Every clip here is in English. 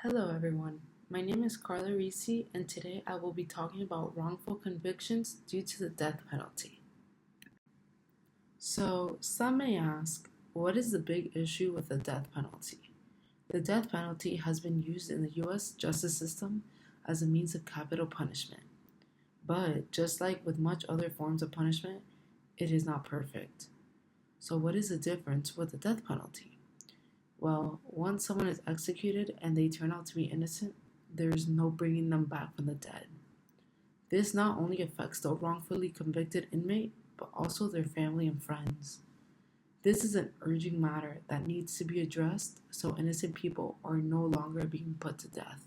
Hello, everyone. My name is Carla Risi, and today I will be talking about wrongful convictions due to the death penalty. So, some may ask, what is the big issue with the death penalty? The death penalty has been used in the U.S. justice system as a means of capital punishment. But, just like with much other forms of punishment, it is not perfect. So, what is the difference with the death penalty? Well, once someone is executed and they turn out to be innocent, there is no bringing them back from the dead. This not only affects the wrongfully convicted inmate, but also their family and friends. This is an urgent matter that needs to be addressed so innocent people are no longer being put to death.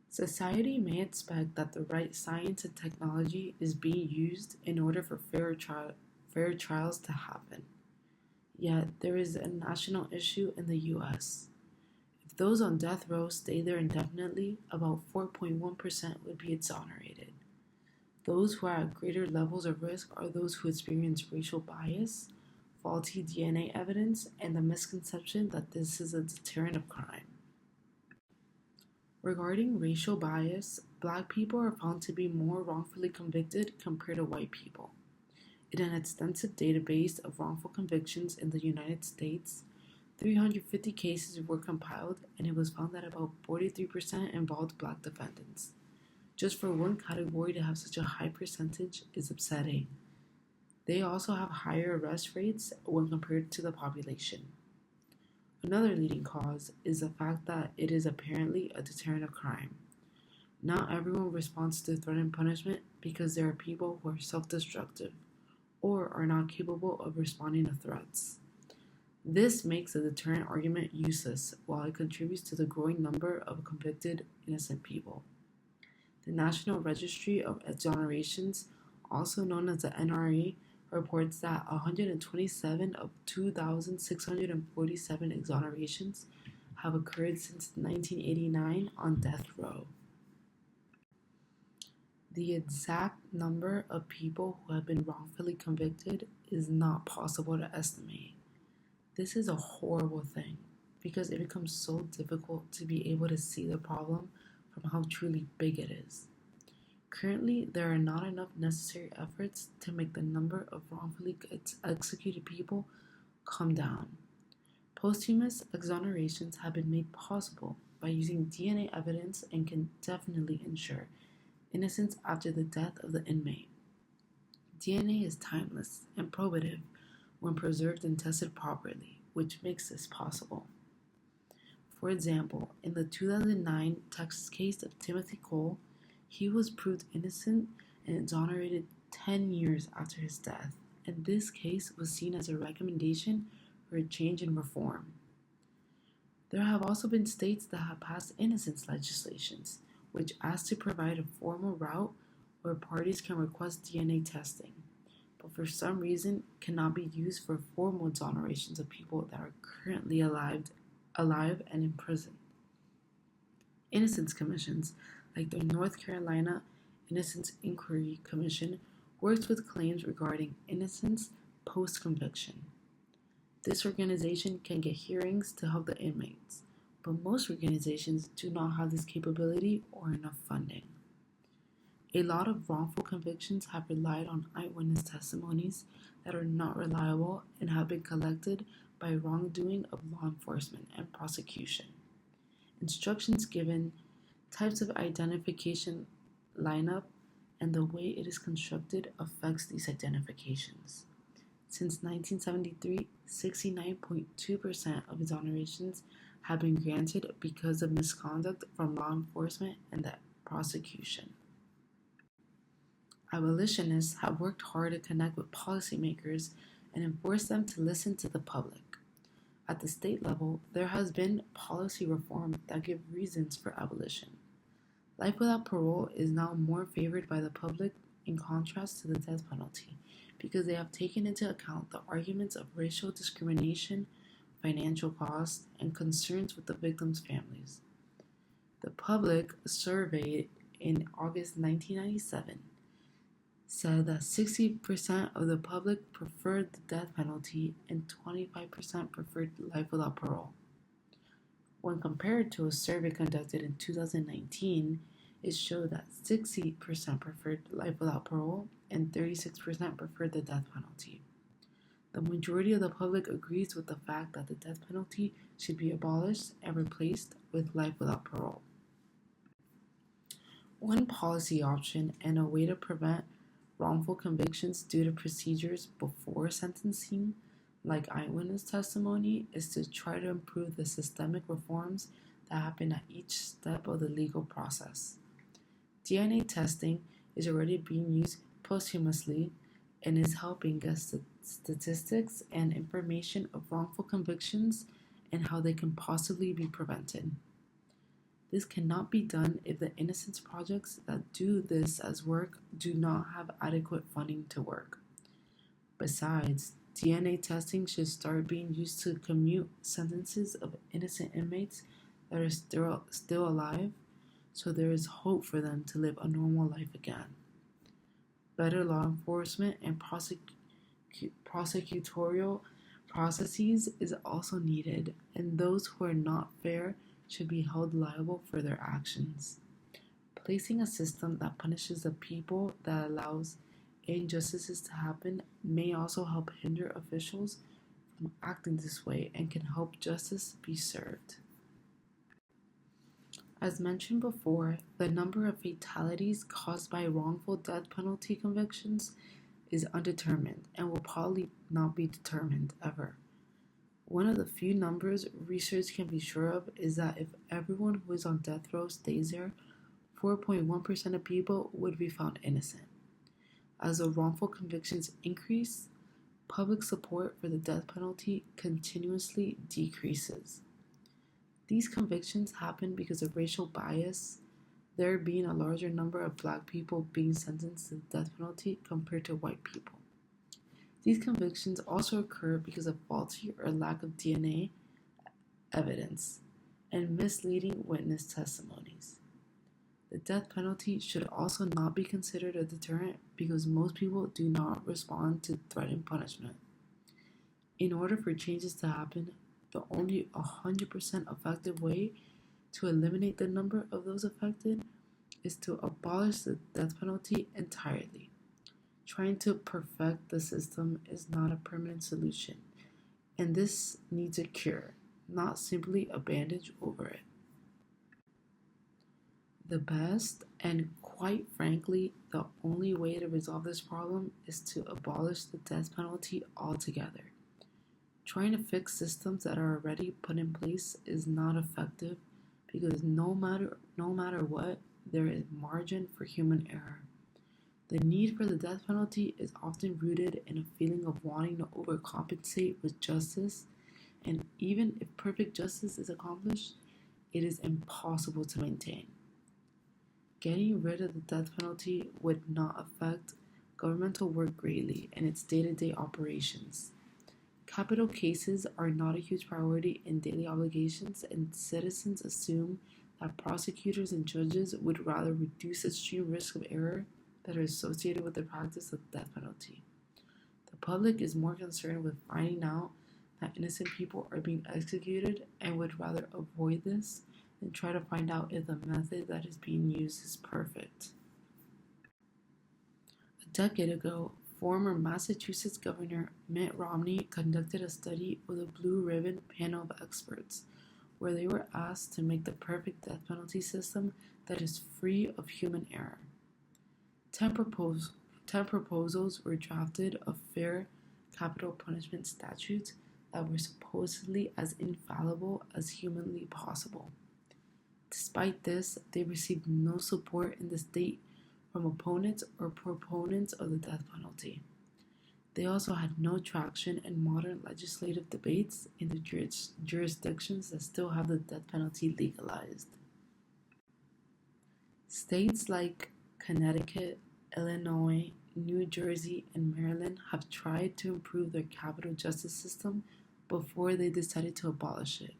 Society may expect that the right science and technology is being used in order for fair trials to happen. Yet, there is a national issue in the US. If those on death row stay there indefinitely, about 4.1% would be exonerated. Those who are at greater levels of risk are those who experience racial bias, faulty DNA evidence, and the misconception that this is a deterrent of crime. Regarding racial bias, black people are found to be more wrongfully convicted compared to white people. In an extensive database of wrongful convictions in the United States, 350 cases were compiled, and it was found that about 43% involved black defendants. Just for one category to have such a high percentage is upsetting. They also have higher arrest rates when compared to the population. Another leading cause is the fact that it is apparently a deterrent of crime. Not everyone responds to threat and punishment because there are people who are self-destructive or are not capable of responding to threats. This makes the deterrent argument useless while it contributes to the growing number of convicted innocent people. The National Registry of Exonerations, also known as the NRE, reports that 127 of 2,647 exonerations have occurred since 1989 on death row. The exact number of people who have been wrongfully convicted is not possible to estimate. This is a horrible thing because it becomes so difficult to be able to see the problem from how truly big it is. Currently, there are not enough necessary efforts to make the number of wrongfully executed people come down. Posthumous exonerations have been made possible by using DNA evidence and can definitely ensure innocence after the death of the inmate. DNA is timeless and probative when preserved and tested properly, which makes this possible. For example, in the 2009 Texas case of Timothy Cole, he was proved innocent and exonerated 10 years after his death, and this case was seen as a recommendation for a change in reform. There have also been states that have passed innocence legislations, which asks to provide a formal route where parties can request DNA testing, but for some reason cannot be used for formal exonerations of people that are currently alive and in prison. Innocence commissions, like the North Carolina Innocence Inquiry Commission, works with claims regarding innocence post-conviction. This organization can get hearings to help the inmates, but most organizations do not have this capability or enough funding. A lot of wrongful convictions have relied on eyewitness testimonies that are not reliable and have been collected by wrongdoing of law enforcement and prosecution. Instructions given, types of identification lineup, and the way it is constructed affects these identifications. Since 1973, 69.2% of exonerations have been granted because of misconduct from law enforcement and the prosecution. Abolitionists have worked hard to connect with policymakers and enforce them to listen to the public. At the state level, there has been policy reform that give reasons for abolition. Life without parole is now more favored by the public in contrast to the death penalty because they have taken into account the arguments of racial discrimination, financial costs, and concerns with the victims' families. The public surveyed in August 1997 said that 60% of the public preferred the death penalty and 25% preferred life without parole. When compared to a survey conducted in 2019, it showed that 60% preferred life without parole and 36% preferred the death penalty. The majority of the public agrees with the fact that the death penalty should be abolished and replaced with life without parole. One policy option and a way to prevent wrongful convictions due to procedures before sentencing, like eyewitness testimony, is to try to improve the systemic reforms that happen at each step of the legal process. DNA testing is already being used posthumously and is helping get statistics and information of wrongful convictions and how they can possibly be prevented. This cannot be done if the innocence projects that do this as work do not have adequate funding to work. Besides, DNA testing should start being used to commute sentences of innocent inmates that are still alive, so there is hope for them to live a normal life again. Better law enforcement and prosecutorial processes is also needed, and those who are not fair should be held liable for their actions. Placing a system that punishes the people that allows injustices to happen may also help hinder officials from acting this way and can help justice be served. As mentioned before, the number of fatalities caused by wrongful death penalty convictions is undetermined and will probably not be determined ever. One of the few numbers research can be sure of is that if everyone who is on death row stays there, 4.1% of people would be found innocent. As the wrongful convictions increase, public support for the death penalty continuously decreases. These convictions happen because of racial bias, there being a larger number of black people being sentenced to the death penalty compared to white people. These convictions also occur because of faulty or lack of DNA evidence and misleading witness testimonies. The death penalty should also not be considered a deterrent because most people do not respond to threatened punishment. In order for changes to happen, the only 100% effective way to eliminate the number of those affected is to abolish the death penalty entirely. Trying to perfect the system is not a permanent solution, and this needs a cure, not simply a bandage over it. The best, and quite frankly, the only way to resolve this problem is to abolish the death penalty altogether. Trying to fix systems that are already put in place is not effective because no matter what, there is margin for human error. The need for the death penalty is often rooted in a feeling of wanting to overcompensate with justice, and even if perfect justice is accomplished, it is impossible to maintain. Getting rid of the death penalty would not affect governmental work greatly in its day-to-day operations. Capital cases are not a huge priority in daily obligations, and citizens assume that prosecutors and judges would rather reduce extreme risk of error that are associated with the practice of the death penalty. The public is more concerned with finding out that innocent people are being executed and would rather avoid this than try to find out if the method that is being used is perfect. A decade ago, former Massachusetts Governor Mitt Romney conducted a study with a blue ribbon panel of experts where they were asked to make the perfect death penalty system that is free of human error. 10 proposals were drafted of fair capital punishment statutes that were supposedly as infallible as humanly possible. Despite this, they received no support in the state from opponents or proponents of the death penalty. They also had no traction in modern legislative debates in the jurisdictions that still have the death penalty legalized. States like Connecticut, Illinois, New Jersey, and Maryland have tried to improve their capital justice system before they decided to abolish it.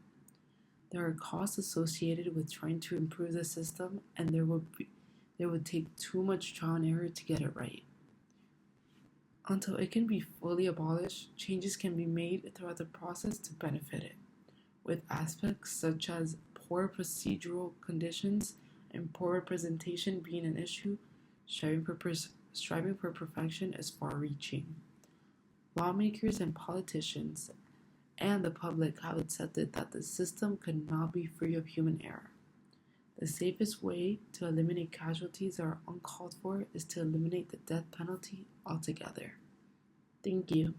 There are costs associated with trying to improve the system, and there would take too much trial and error to get it right. Until it can be fully abolished, changes can be made throughout the process to benefit it. with aspects such as poor procedural conditions and poor representation being an issue, striving for perfection is far reaching. Lawmakers and politicians and the public have accepted that the system could not be free of human error. The safest way to eliminate casualties that are uncalled for is to eliminate the death penalty altogether. Thank you.